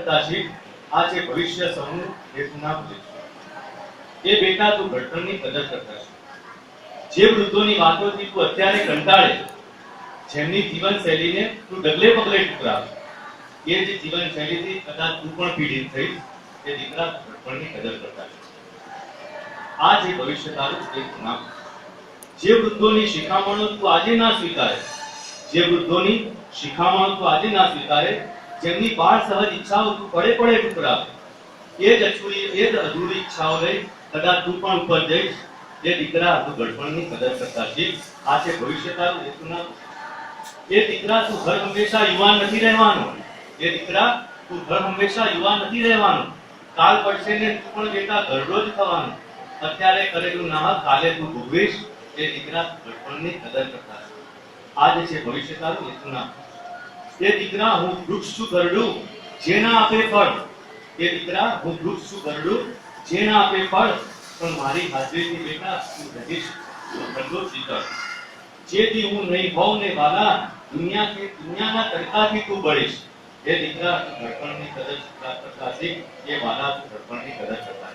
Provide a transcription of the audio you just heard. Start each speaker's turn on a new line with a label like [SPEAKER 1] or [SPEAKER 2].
[SPEAKER 1] કરતા શીખ, આ છે ભવિષ્ય સૌનું હેતુના ભવિષ્ય. એ બેટા તું ઘડપણની કદર કરતા શીખ. જે વૃદ્ધોની વાતોથી તું અત્યારે કંટાળે, જેમની જીવનશૈલીને તું ડગલે પગલે ટુકરાવે, એ જ જીવનશૈલીથી કદાચ તું પણ પીડિત થઈ, એ દીકરા ઘડપણની કદર કરતા શીખ. આ જે ભવિષ્ય તારું એક નામ. જે વૃદ્ધોની શિખામણો તું આજે ના સ્વીકારે, જે વૃદ્ધોની શિખામણો તું આજે ના સ્વીકારે, જેમની બાળ સહજ ઈચ્છાઓ તું પડે પડે ટુકરાવે, એ જ અધૂરી ઈચ્છાઓ લઈ કદાચ તું પણ ઉપર જઈશ, એ દીકરા તું ઘડપણની કદર કરતા શીખ. આ છે ભવિષ્ય તારું હેતુના. એ દીકરા તું ઘર હંમેશા યુવાન નથી રહેવાનો. એ દીકરા તું ઘર હંમેશા યુવાન નથી રહેવાનો. કાલ પડશે ને તું પણ બેટા ઘરડો જ થવાનો. અત્યારે કરેલું નાહ કાલે તું ભોગવીશ. એ દીકરા ઘડપણની કદર કરતા છે. આ જે છે ભવિષ્ય તારું હેતુના. એ દીકરા હું વૃક્ષ છું ઘરડું, જેના આપે ફળ. એ દીકરા હું વૃક્ષ છું ઘરડું, જેના આપે ફળ, પણ મારી હાજરીથી બેટા તું રહીશ ઘરડો શીતળ. જેથી હું નહીં હોઉં ને વાલા, દુનિયાના તડકાથી તું બળીશ. એ દીકરા ઘડપણની કદર કરતા શીખ. એ વાલા તું ઘડપણની કદર કરતા.